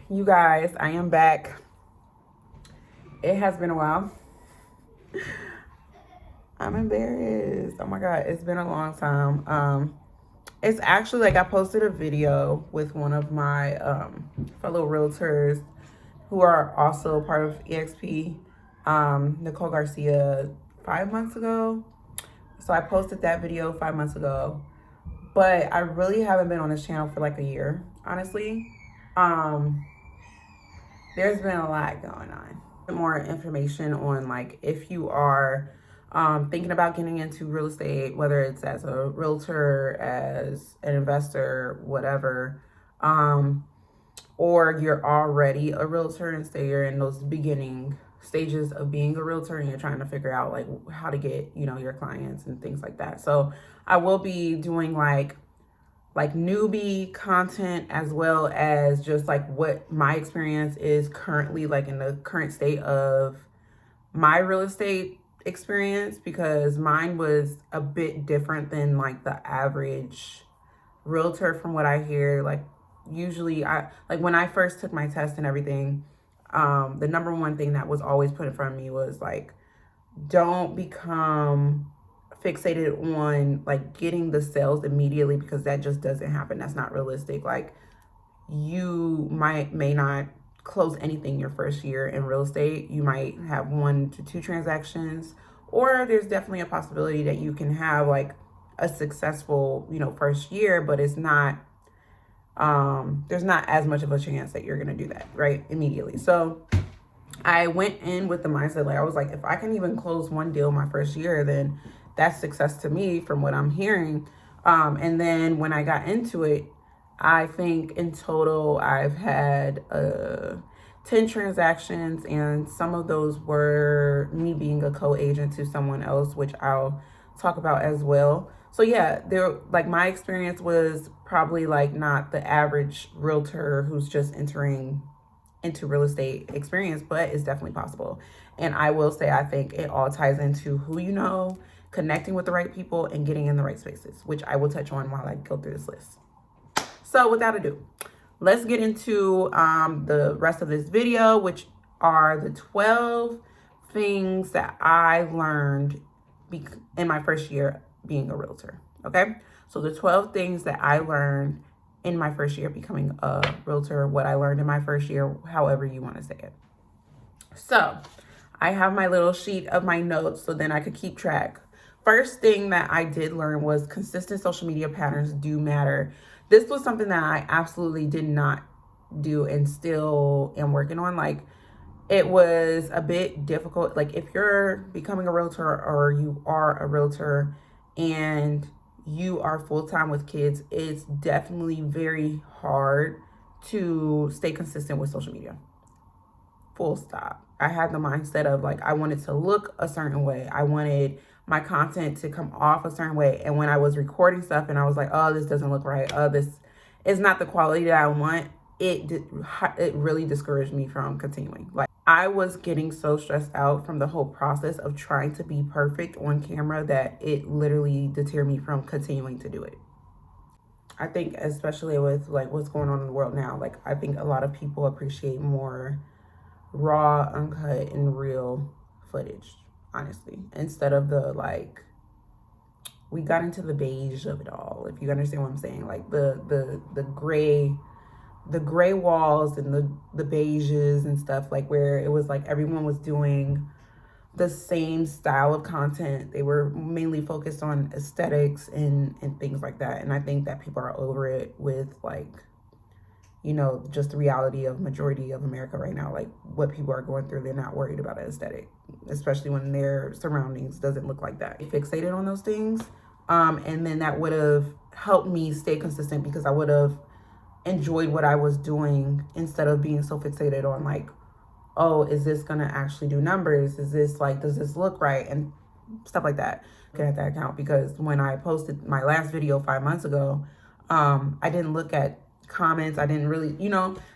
You guys, I am back. It has been a while. I'm embarrassed. Oh my God, it's been a long time. It's actually like I posted a video with one of my fellow realtors who are also part of EXP, Nicole Garcia, 5 months ago. So I posted that video 5 months ago, but I really haven't been on this channel for like a year, honestly. Um, there's been a lot going on. More information on like if you are thinking about getting into real estate, whether it's as a realtor, as an investor, whatever, or you're already a realtor and say you're in those beginning stages of being a realtor and you're trying to figure out like how to get, your clients and things like that. So I will be doing like newbie content as well as just like what my experience is currently like in the current state of my real estate experience, because mine was a bit different than like the average realtor from what I hear. Like usually I like when I first took my test and everything, the number one thing that was always put in front of me was like, don't become fixated on like getting the sales immediately, because that just doesn't happen. That's not realistic. Like you may not close anything your first year in real estate. You might have 1 to 2 transactions, or there's definitely a possibility that you can have like a successful, first year, but it's not there's not as much of a chance that you're going to do that right immediately. So I went in with the mindset, like I was like, if I can even close one deal my first year, then that's success to me from what I'm hearing. And then when I got into it, I think in total I've had 10 transactions, and some of those were me being a co-agent to someone else, which I'll talk about as well. So yeah, there like my experience was probably like not the average realtor who's just entering into real estate experience, but it's definitely possible. And I will say, I think it all ties into who you know, connecting with the right people, and getting in the right spaces, which I will touch on while I go through this list. So without ado, let's get into the rest of this video, which are the 12 things that I learned in my first year being a realtor. Okay, so the 12 things that I learned in my first year becoming a realtor, what I learned in my first year, however you want to say it. So I have my little sheet of my notes so then I could keep track. First thing that I did learn was consistent social media patterns do matter. This was something that I absolutely did not do and still am working on. Like it was a bit difficult. Like if you're becoming a realtor or you are a realtor and you are full-time with kids, it's definitely very hard to stay consistent with social media. Full stop. I had the mindset of like, I wanted to look a certain way. I wanted my content to come off a certain way. And when I was recording stuff and I was like, oh, this doesn't look right. Oh, this is not the quality that I want. It really discouraged me from continuing. Like I was getting so stressed out from the whole process of trying to be perfect on camera that it literally deterred me from continuing to do it. I think especially with like what's going on in the world now, like I think a lot of people appreciate more raw, uncut, and real footage, honestly, instead of the like we got into the beige of it all, if you understand what I'm saying, like the gray walls and the beiges and stuff, like where it was like everyone was doing the same style of content. They were mainly focused on aesthetics and things like that. And I think that people are over it with like, just the reality of majority of America right now, like what people are going through. They're not worried about aesthetic, especially when their surroundings doesn't look like that. Fixated on those things. And then that would have helped me stay consistent, because I would have enjoyed what I was doing instead of being so fixated on like, oh, is this gonna actually do numbers? Is this like, does this look right? And stuff like that. Looking at that account, because when I posted my last video 5 months ago, I didn't look at comments. I didn't really,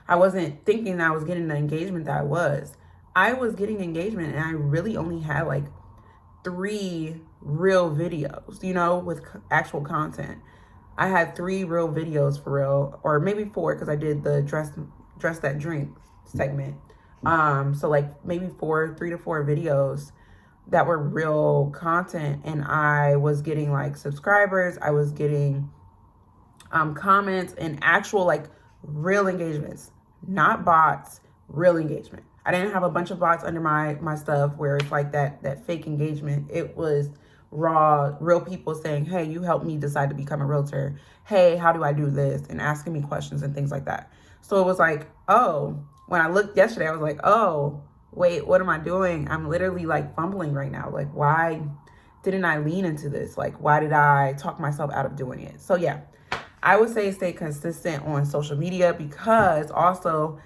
I wasn't thinking that I was getting the engagement that I was. I was getting engagement, and I really only had like 3 real videos, with actual content. I had 3 real videos for real, or maybe 4, because I did the dress Dress That Drink segment. So like maybe 3 to 4 videos that were real content, and I was getting like subscribers, I was getting comments and actual like real engagements, not bots, real engagement. I didn't have a bunch of bots under my stuff where it's like that fake engagement. It was raw, real people saying, hey, you helped me decide to become a realtor. Hey, how do I do this? And asking me questions and things like that. So it was like, oh, when I looked yesterday, I was like, oh, wait, what am I doing? I'm literally like fumbling right now. Like, why didn't I lean into this? Like, why did I talk myself out of doing it? So yeah, I would say stay consistent on social media, because also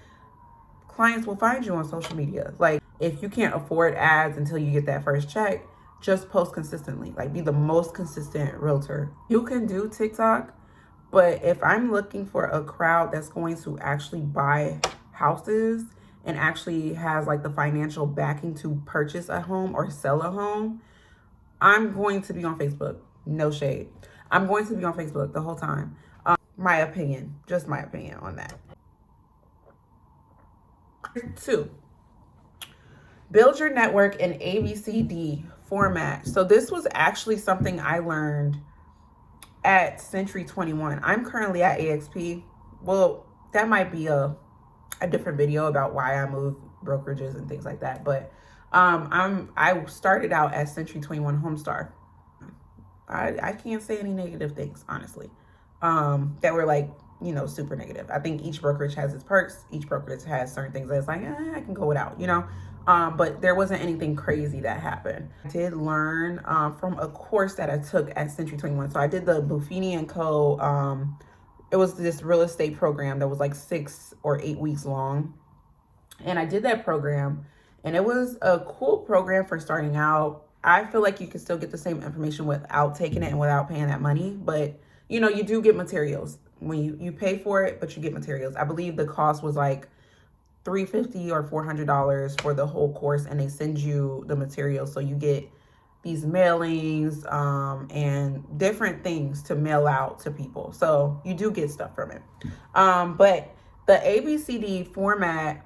clients will find you on social media. Like, if you can't afford ads until you get that first check, just post consistently. Like, be the most consistent realtor. You can do TikTok, but if I'm looking for a crowd that's going to actually buy houses and actually has like the financial backing to purchase a home or sell a home, I'm going to be on Facebook. No shade. I'm going to be on Facebook the whole time. My opinion, just my opinion on that. 2, build your network in ABCD format. So this was actually something I learned at Century 21. I'm currently at AXP. Well, that might be a different video about why I moved brokerages and things like that. But I started out at Century 21 Homestar. I can't say any negative things, honestly, that were like, super negative. I think each brokerage has its perks. Each brokerage has certain things that's like, I can go without. But there wasn't anything crazy that happened. I did learn from a course that I took at Century 21. So I did the Buffini and Co. It was this real estate program that was like 6 or 8 weeks long. And I did that program, and it was a cool program for starting out. I feel like you can still get the same information without taking it and without paying that money. But, you do get materials when you pay for it, but you get materials. I believe the cost was like $350 or $400 for the whole course, and they send you the materials. So you get these mailings and different things to mail out to people. So you do get stuff from it. But the ABCD format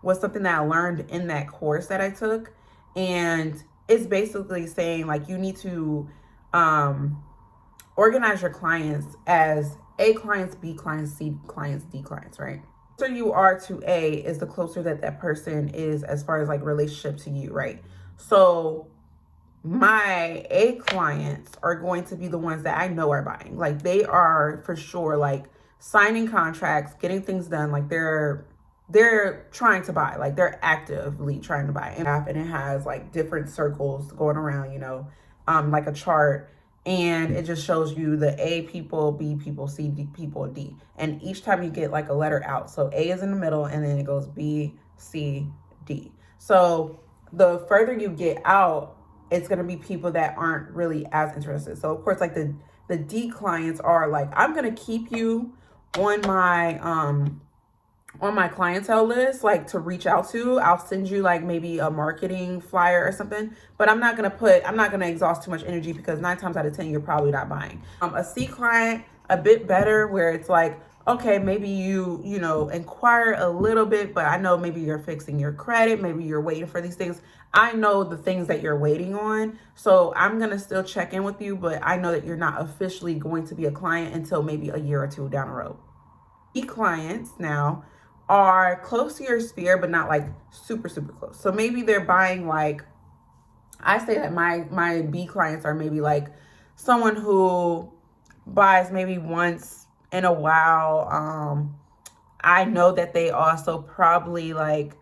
was something that I learned in that course that I took. And it's basically saying like you need to organize your clients as A clients, B clients, C clients, D clients, right? The closer you are to A is the closer that person is as far as like relationship to you, right? So my A clients are going to be the ones that I know are buying. Like, they are for sure like signing contracts, getting things done. Like, they're trying to buy. Like, they're actively trying to buy. And it has like different circles going around, like a chart. And it just shows you the A people, B people, C people, D. And each time you get like a letter out. So A is in the middle, and then it goes B, C, D. So the further you get out, it's going to be people that aren't really as interested. So of course, like the D clients are like, I'm going to keep you on my clientele list, like to reach out to. I'll send you like maybe a marketing flyer or something, but I'm not going to exhaust too much energy, because 9 times out of 10, you're probably not buying. A C client, a bit better, where it's like, okay, maybe you inquire a little bit, but I know maybe you're fixing your credit. Maybe you're waiting for these things. I know the things that you're waiting on. So I'm going to still check in with you, but I know that you're not officially going to be a client until maybe a year or 2 down the road. E clients now are close to your sphere, but not like super, super close. So maybe they're buying like, I say that my B clients are maybe like someone who buys maybe once in a while. I know that they also probably like,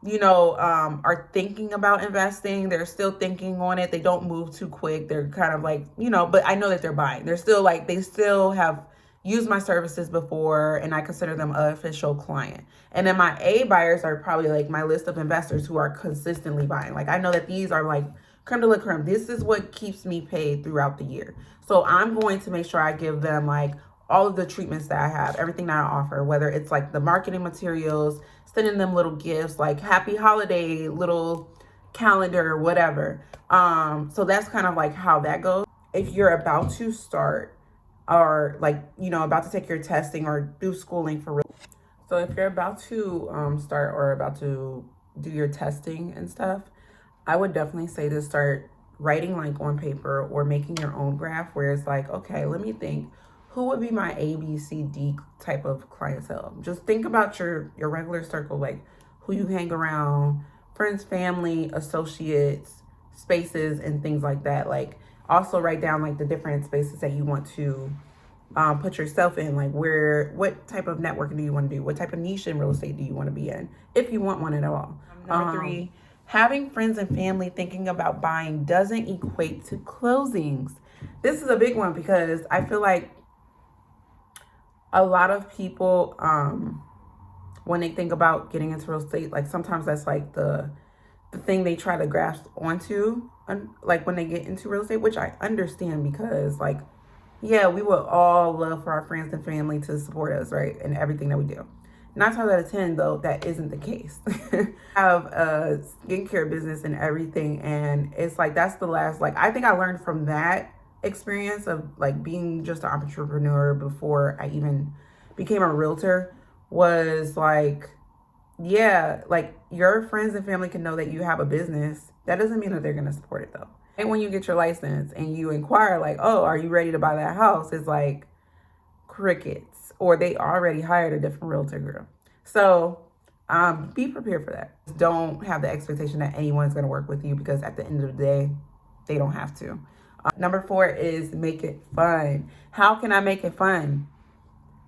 are thinking about investing. They're still thinking on it. They don't move too quick. They're kind of like, but I know that they're buying. They're still like, they still have used my services before, and I consider them an official client. And then my A buyers are probably like my list of investors who are consistently buying. Like, I know that these are like creme de la creme. This is what keeps me paid throughout the year. So I'm going to make sure I give them like all of the treatments that I have, everything that I offer, whether it's like the marketing materials, sending them little gifts, like happy holiday, little calendar, whatever. So that's kind of like how that goes. If you're about to start or like, about to take your testing or do schooling for real. So if you're about to start or about to do your testing and stuff, I would definitely say to start writing like on paper or making your own graph where it's like, okay, let me think, who would be my A, B, C, D type of clientele? Just think about your regular circle, like who you hang around, friends, family, associates, spaces, and things like that. Like also write down like the different spaces that you want to put yourself in, like what type of networking do you want to do? What type of niche in real estate do you want to be in? If you want one at all. Number three, having friends and family thinking about buying doesn't equate to closings. This is a big one because I feel like a lot of people, when they think about getting into real estate, like sometimes that's like the thing they try to grasp onto, like when they get into real estate, which I understand because like, yeah, we would all love for our friends and family to support us, right? In everything that we do. 9 times out of 10, though, that isn't the case. I have a skincare business and everything, and it's like that's the last, like, I think I learned from that experience of like being just an entrepreneur before I even became a realtor was like, yeah, like your friends and family can know that you have a business. That doesn't mean that they're going to support it though. And when you get your license and you inquire, like, oh, are you ready to buy that house? It's like crickets, or they already hired a different realtor girl. So be prepared for that. Don't have the expectation that anyone's going to work with you because at the end of the day, they don't have to. Number 4 is make it fun. How can I make it fun?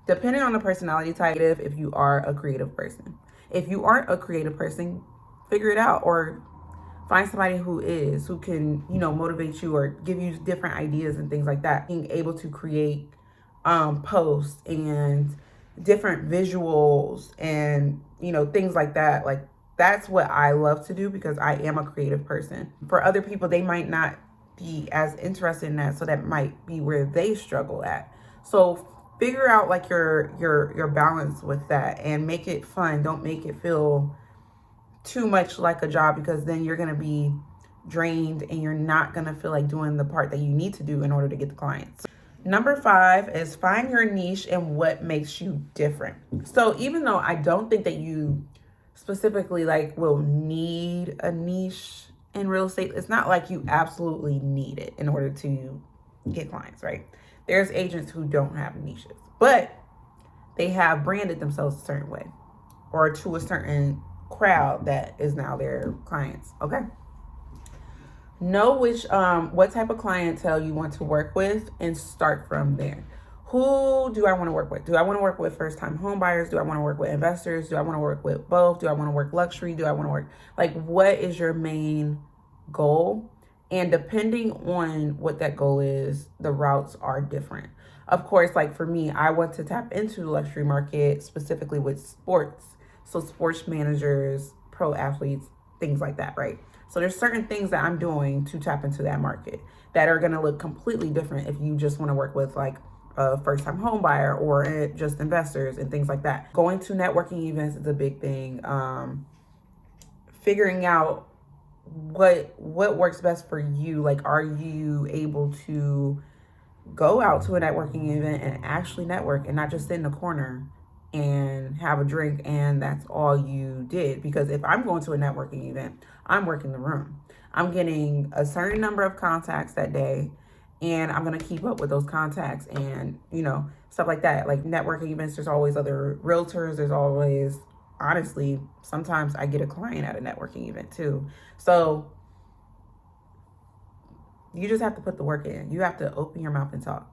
Depending on the personality type, if you are a creative person. If you aren't a creative person, figure it out or find somebody who is, who can, motivate you or give you different ideas and things like that. Being able to create posts and different visuals and, things like that. Like that's what I love to do because I am a creative person. For other people, they might not be as interested in that. So that might be where they struggle at. So figure out like your balance with that and make it fun. Don't make it feel too much like a job because then you're going to be drained and you're not going to feel like doing the part that you need to do in order to get the clients. Number 5 is find your niche and what makes you different. So even though I don't think that you specifically like will need a niche in real estate, it's not like you absolutely need it in order to get clients, right? There's agents who don't have niches, but they have branded themselves a certain way or to a certain crowd that is now their clients. Okay. Know what type of clientele you want to work with and start from there. Who do I want to work with? Do I want to work with first-time home buyers? Do I want to work with investors? Do I want to work with both? Do I want to work luxury? Do I want to work like what is your main goal? And depending on what that goal is, the routes are different. Of course, like for me, I want to tap into the luxury market specifically with sports. So sports managers, pro athletes, things like that, right? So there's certain things that I'm doing to tap into that market that are going to look completely different if you just want to work with like a first-time home buyer or just investors and things like that. Going to networking events is a big thing. Figuring out what works best for you. Like, are you able to go out to a networking event and actually network and not just sit in the corner and have a drink and that's all you did? Because if I'm going to a networking event, I'm working the room. I'm getting a certain number of contacts that day and I'm going to keep up with those contacts and, stuff like that. Like networking events, there's always other realtors. There's always, honestly, sometimes I get a client at a networking event too. So you just have to put the work in. You have to open your mouth and talk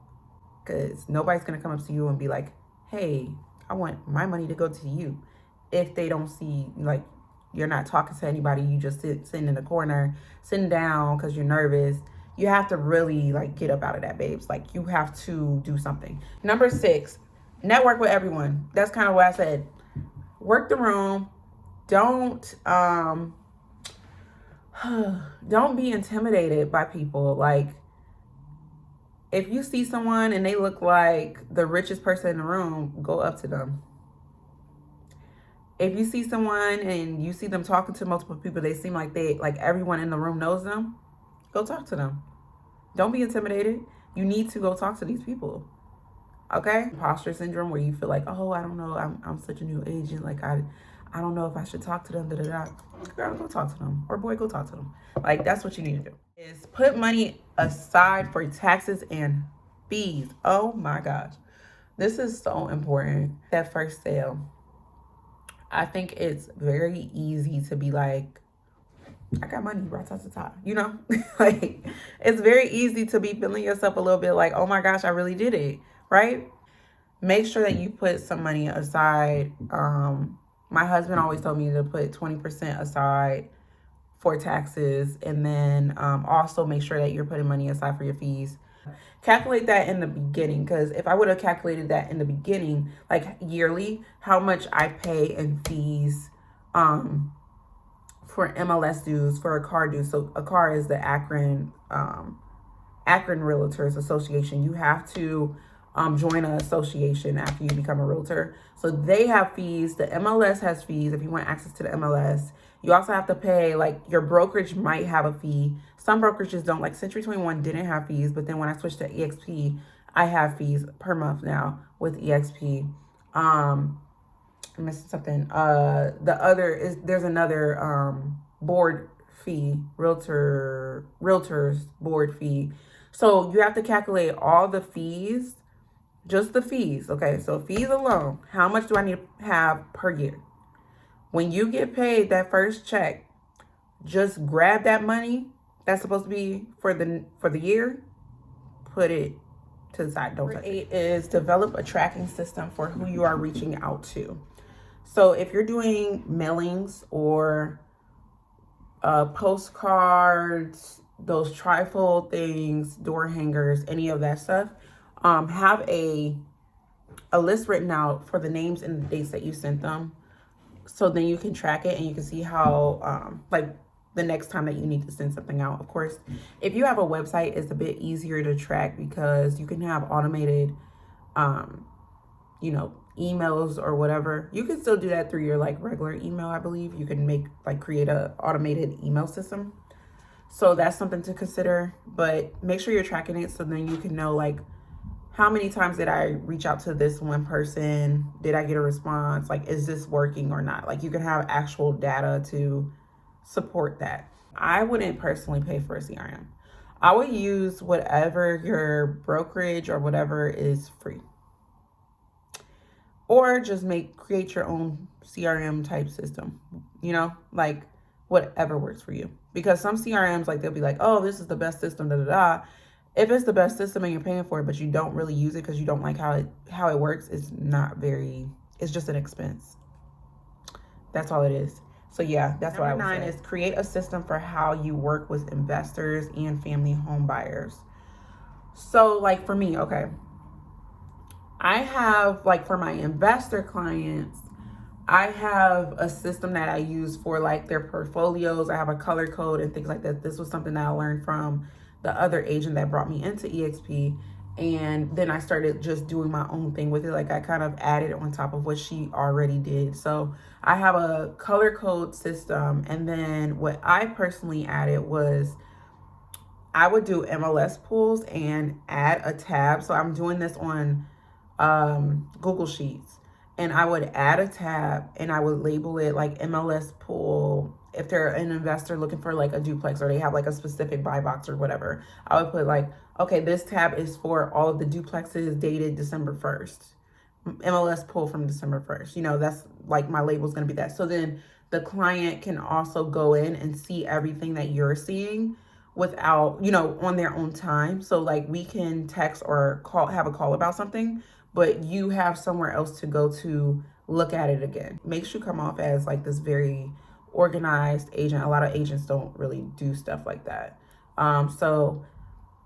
because nobody's going to come up to you and be like, hey, I want my money to go to you. If they don't see like you're not talking to anybody, you just sitting in the corner, sitting down because you're nervous. You have to really like get up out of that, babes. Like you have to do something. Number 6, network with everyone. That's kind of what I said. Work the room. Don't be intimidated by people. Like if you see someone and they look like the richest person in the room, go up to them. If you see someone and you see them talking to multiple people, they seem like everyone in the room knows them, go talk to them. Don't be intimidated. You need to go talk to these people. Okay? Imposter syndrome, where you feel like, oh, I don't know, I'm such a new agent. Like, I don't know if I should talk to them. Da da da. Girl, go talk to them. Or boy, go talk to them. Like, that's what you need to do. Is put money aside for taxes and fees. Oh my gosh. This is so important. That first sale, I think it's very easy to be like, I got money right to the top, you know? Like, it's very easy to be feeling yourself a little bit like, oh my gosh, I really did it, right? Make sure that you put some money aside. My husband always told me to put 20% aside for taxes, and then also make sure that you're putting money aside for your fees. Calculate that in the beginning, because if I would have calculated that in the beginning, like yearly, how much I pay in fees for MLS dues, for a car due. So a car is the Akron Realtors Association. You have to join an association after you become a realtor. So they have fees. The MLS has fees if you want access to the MLS. You also have to pay, like, your brokerage might have a fee. Some brokerages don't. Like Century 21 didn't have fees, but then when I switched to EXP, I have fees per month now with EXP. I'm missing something. The other is, there's another board fee, realtors board fee. So you have to calculate all the fees, just the fees. Okay, so fees alone, how much do I need to have per year? When you get paid that first check, just grab that money that's supposed to be for the year, put it to the side. Don't touch it. 8 is develop a tracking system for who you are reaching out to. So if you're doing mailings or postcards, those trifold things, door hangers, any of that stuff, have a list written out for the names and the dates that you sent them. So then you can track it and you can see how, like, the next time that you need to send something out. Of course, if you have a website, it's a bit easier to track because you can have automated, emails or whatever. You can still do that through your like regular email. I believe you can create a automated email system. So that's something to consider, but make sure you're tracking it so then you can know, like, how many times did I reach out to this one person? Did I get a response? Like, is this working or not? Like, you can have actual data to support that. I wouldn't personally pay for a CRM. I would use whatever your brokerage or whatever is free. Or just create your own CRM type system, like whatever works for you. Because some CRMs, like, they'll be like, oh, this is the best system, da da da. If it's the best system and you're paying for it, but you don't really use it because you don't like how it works, it's just an expense. That's all it is. So yeah, that's what I would say. Number 9 is create a system for how you work with investors and family home buyers. So, like, for me, okay, I have, like, for my investor clients, I have a system that I use for, like, their portfolios. I have a color code and things like that. This was something that I learned from the other agent that brought me into EXP. And then I started just doing my own thing with it. Like, I kind of added on top of what she already did. So I have a color code system. And then what I personally added was I would do MLS pulls and add a tab. So I'm doing this on Google Sheets, and I would add a tab and I would label it like MLS pool. If they're an investor looking for like a duplex or they have like a specific buy box or whatever, I would put like, okay, this tab is for all of the duplexes dated December 1st. MLS pull from December 1st. That's like my label is going to be that. So then the client can also go in and see everything that you're seeing without, on their own time. So like we can text or have a call about something, but you have somewhere else to go to look at it again. Makes you come off as like this very organized agent. A lot of agents don't really do stuff like that. So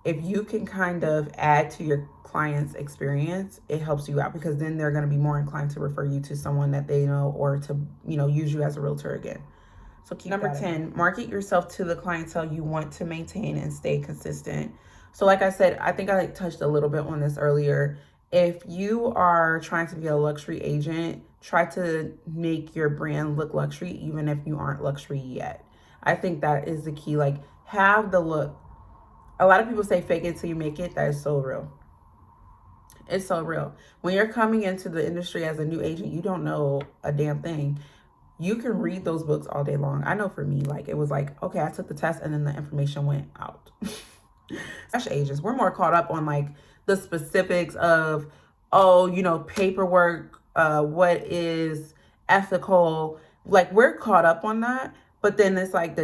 if you can kind of add to your client's experience, it helps you out because then they're going to be more inclined to refer you to someone that they know or to, use you as a realtor again. So keep Number 10, market yourself to the clientele you want to maintain and stay consistent. So like I said, I think I touched a little bit on this earlier. If you are trying to be a luxury agent, try to make your brand look luxury, even if you aren't luxury yet. I think that is the key. Like, have the look. A lot of people say fake it till you make it. That is so real. It's so real. When you're coming into the industry as a new agent, you don't know a damn thing. You can read those books all day long. I know for me, like, it was like, okay, I took the test and then the information went out. Fresh agents, we're more caught up on like the specifics of, oh, paperwork, what is ethical. Like, we're caught up on that. But then it's like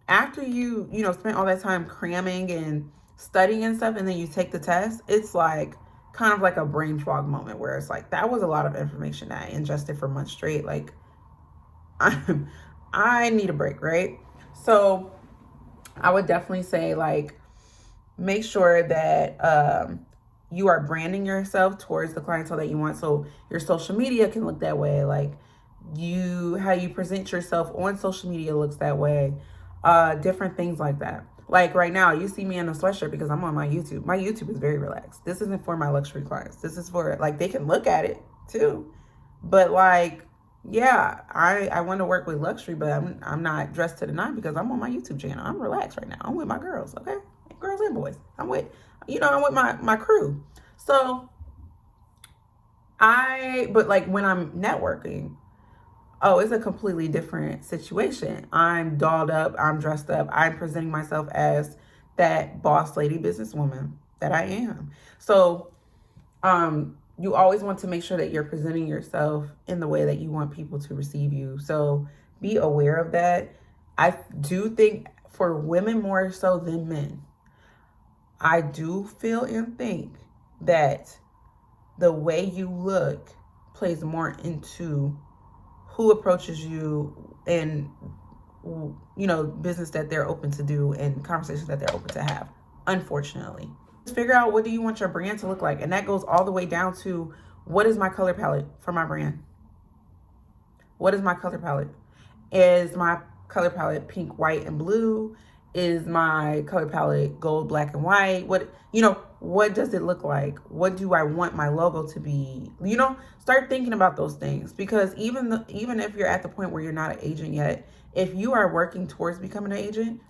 after you spend all that time cramming and studying and stuff, and then you take the test, it's like kind of like a brain fog moment where it's like, that was a lot of information that I ingested for months straight. Like, I need a break, right? So I would definitely say, like, make sure that you are branding yourself towards the clientele that you want. So your social media can look that way. Like, how you present yourself on social media looks that way. Different things like that. Like right now, you see me in a sweatshirt because I'm on my YouTube. My YouTube is very relaxed. This isn't for my luxury clients. This is for, like, they can look at it too. But like, yeah, I want to work with luxury, but I'm not dressed to the nine because I'm on my YouTube channel. I'm relaxed right now. I'm with my girls, okay? Girls and boys. I'm with my crew. So but like when I'm networking, oh, it's a completely different situation. I'm dolled up, I'm dressed up, I'm presenting myself as that boss lady businesswoman that I am. So you always want to make sure that you're presenting yourself in the way that you want people to receive you. So be aware of that. I do think for women more so than men, I do feel and think that the way you look plays more into who approaches you and business that they're open to do and conversations that they're open to have, unfortunately. Just figure out, what do you want your brand to look like? And that goes all the way down to, what is my color palette for my brand? What is my color palette? Is my color palette pink, white, and blue? Is my color palette gold, black, and white? What does it look like? What do I want my logo to be? Start thinking about those things, because even if you're at the point where you're not an agent yet, if you are working towards becoming an agent,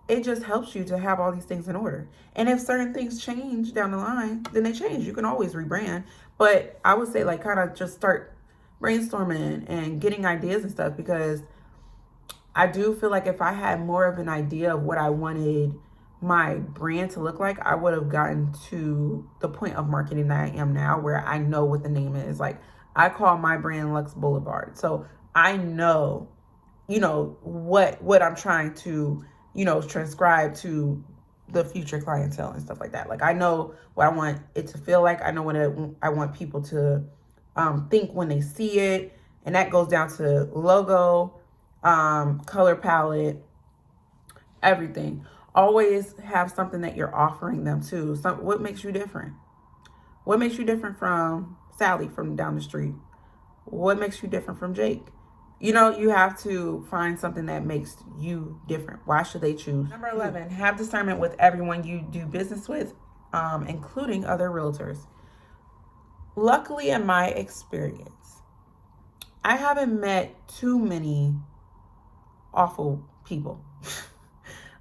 it just helps you to have all these things in order. And if certain things change down the line, then they change. You can always rebrand. But I would say, like, kind of just start brainstorming and getting ideas and stuff, because I do feel like if I had more of an idea of what I wanted my brand to look like, I would have gotten to the point of marketing that I am now, where I know what the name is. Like, I call my brand Lux Boulevard. So I know, what I'm trying to, transcribe to the future clientele and stuff like that. Like, I know what I want it to feel like. I know what I want people to think when they see it. And that goes down to logo, color palette, everything. Always have something that you're offering them too. What makes you different? What makes you different from Sally from down the street? What makes you different from Jake? You have to find something that makes you different. Why should they choose? Number 11, have discernment with everyone you do business with, including other realtors. Luckily, in my experience, I haven't met too many awful people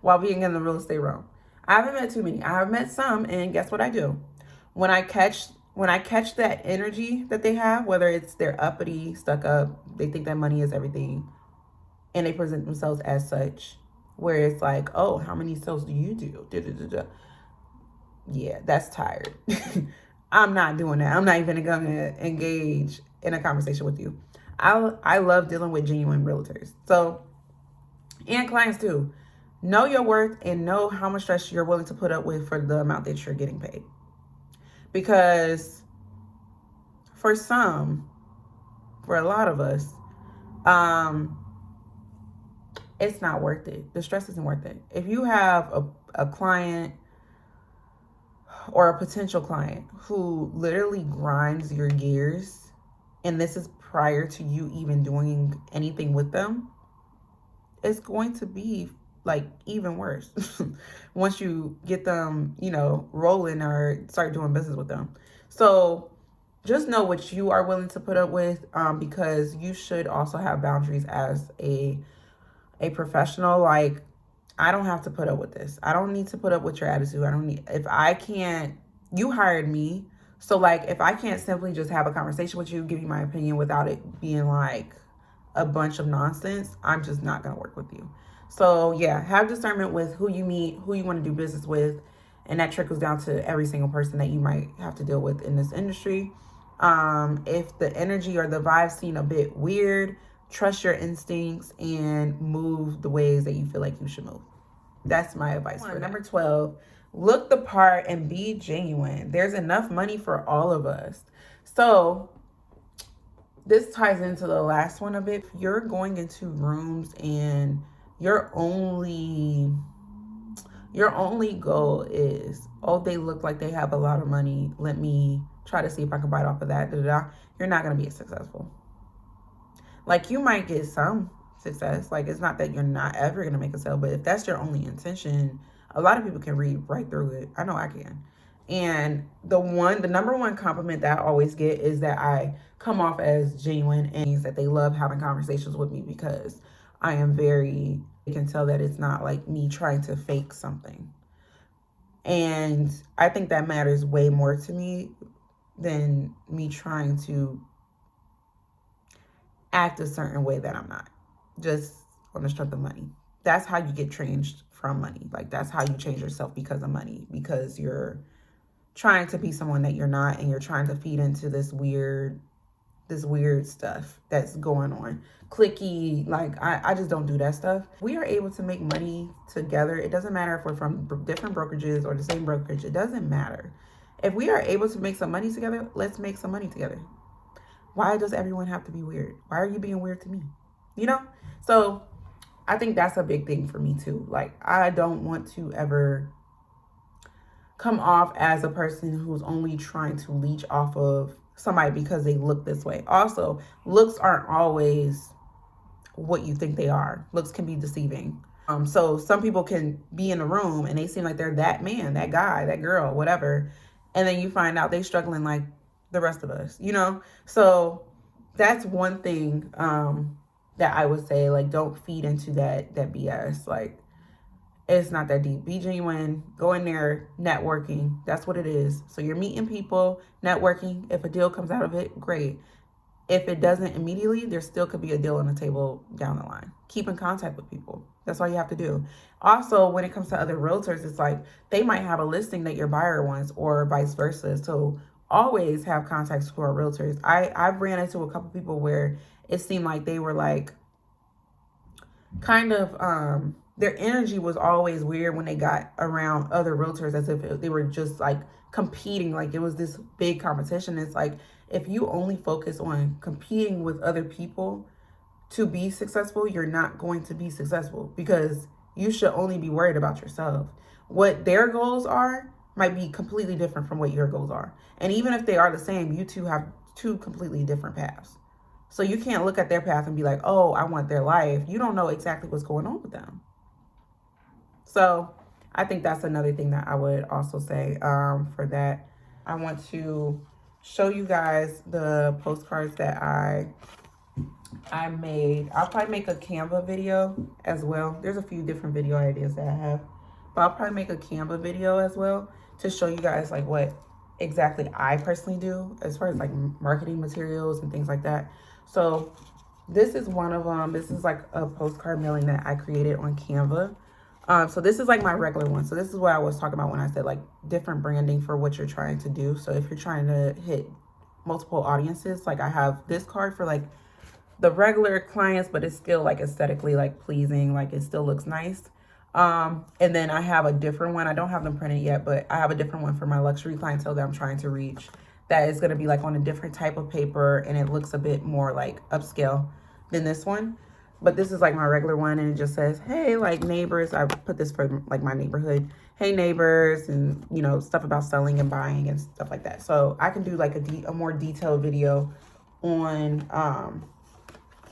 while being in the real estate realm. I haven't met too many. I have met some, and guess what I do? When I catch that energy that they have, whether it's they're uppity, stuck up, they think that money is everything, and they present themselves as such, where it's like, oh, how many sales do you do? Da, da, da, da. Yeah, that's tired. I'm not doing that. I'm not even going to engage in a conversation with you. I love dealing with genuine realtors. So, and clients too. Know your worth and know how much stress you're willing to put up with for the amount that you're getting paid. Because for a lot of us, it's not worth it. The stress isn't worth it. If you have a client or a potential client who literally grinds your gears, and this is prior to you even doing anything with them, it's going to be like even worse once you get them, rolling or start doing business with them. So just know what you are willing to put up with, because you should also have boundaries as a professional. Like, I don't have to put up with this. I don't need to put up with your attitude. If I can't, you hired me, So like if I can't simply just have a conversation with you, give you my opinion without it being like a bunch of nonsense, I'm just not going to work with you. So yeah, have discernment with who you meet, who you want to do business with, and that trickles down to every single person that you might have to deal with in this industry. If the energy or the vibe seem a bit weird, trust your instincts and move the ways that you feel like you should move. That's my advice for number 12. Look the part and be genuine. There's enough money for all of us. So this ties into the last one a bit. If you're going into rooms and your only goal is, oh, they look like they have a lot of money, let me try to see if I can bite off of that, you're not going to be successful. Like, you might get some success. Like, it's not that you're not ever going to make a sale, but if that's your only intention, a lot of people can read right through it. I know I can. And the number one compliment that I always get is that I come off as genuine, and means that they love having conversations with me because I am very, you can tell that it's not like me trying to fake something. And I think that matters way more to me than me trying to act a certain way that I'm not, just on the strength of money. That's how you get changed from money. Like, that's how you change yourself because of money, because you're trying to be someone that you're not, and you're trying to feed into this weird stuff that's going on. Clicky, like, I just don't do that stuff. We are able to make money together. It doesn't matter if we're from different brokerages or the same brokerage. It doesn't matter. If we are able to make some money together, let's make some money together. Why does everyone have to be weird? Why are you being weird to me? You know? So I think that's a big thing for me too. Like, I don't want to ever come off as a person who's only trying to leech off of somebody because they look this way. Also, looks aren't always what you think they are. Looks can be deceiving. So some people can be in a room and they seem like they're that man, that guy, that girl, whatever. And then you find out they struggling like the rest of us, you know? So that's one thing that I would say, like, don't feed into that BS. Like, it's not that deep. Be genuine. Go in there, networking. That's what it is. So you're meeting people, networking. If a deal comes out of it, great. If it doesn't immediately, there still could be a deal on the table down the line. Keep in contact with people. That's all you have to do. Also, when it comes to other realtors, it's like they might have a listing that your buyer wants, or vice versa. So always have contacts who are realtors. I've ran into a couple people where it seemed like they were like kind of their energy was always weird when they got around other realtors, as if they were just like competing, like it was this big competition. It's like, if you only focus on competing with other people to be successful, you're not going to be successful, because you should only be worried about yourself. What their goals are might be completely different from what your goals are. And even if they are the same, you two have two completely different paths. So you can't look at their path and be like, oh, I want their life. You don't know exactly what's going on with them. So I think that's another thing that I would also say for that. I want to show you guys the postcards that I made. I'll probably make a Canva video as well. There's a few different video ideas that I have, but I'll probably make a Canva video as well to show you guys like what exactly I personally do as far as like marketing materials and things like that. So this is one of them. This is like a postcard mailing that I created on Canva. So this is like my regular one. So this is what I was talking about when I said like different branding for what you're trying to do. So if you're trying to hit multiple audiences, like I have this card for like the regular clients, but it's still like aesthetically like pleasing, like it still looks nice. And then I have a different one. I don't have them printed yet, but I have a different one for my luxury clientele that I'm trying to reach, that is going to be like on a different type of paper, and it looks a bit more like upscale than this one. But this is like my regular one, and it just says, hey, like neighbors. I put this for like my neighborhood. Hey neighbors, and you know, stuff about selling and buying and stuff like that. So I can do like a more detailed video on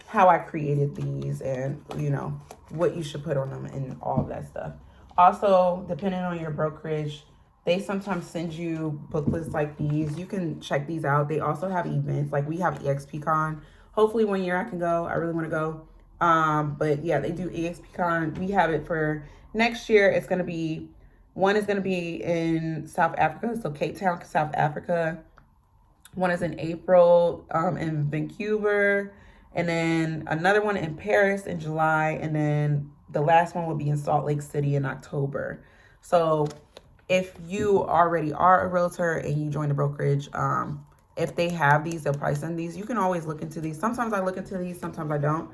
how I created these, and you know, what you should put on them and all of that stuff. Also, depending on your brokerage, they sometimes send you booklets like these. You can check these out. They also have events. Like we have EXPCon. Hopefully one year I can go. I really want to go. But yeah, they do EXPCon. We have it for next year. It's going to be, one is going to be in South Africa. So Cape Town, South Africa. One is in April in Vancouver, and then another one in Paris in July, and then the last one will be in Salt Lake City in October. So if you already are a realtor and you join the brokerage, if they have these, they'll probably send these. You can always look into these. Sometimes I look into these, sometimes I don't.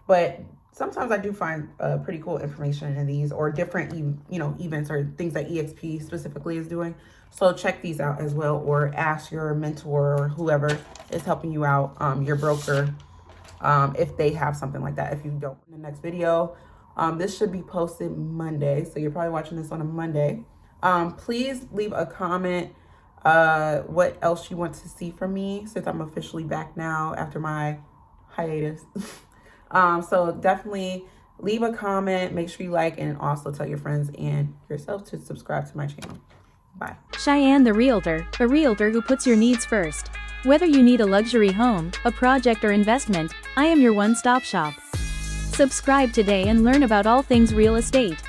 But sometimes I do find pretty cool information in these, or different, events or things that EXP specifically is doing. So check these out as well, or ask your mentor or whoever is helping you out, your broker, if they have something like that. If you don't, in the next video, this should be posted Monday. So you're probably watching this on a Monday. Please leave a comment what else you want to see from me, since I'm officially back now after my hiatus. So definitely leave a comment, make sure you like, and also tell your friends and yourself to subscribe to my channel. Bye. Cheyenne the Realtor, a realtor who puts your needs first. Whether you need a luxury home, a project, or investment, I am your one-stop shop. Subscribe today and learn about all things real estate.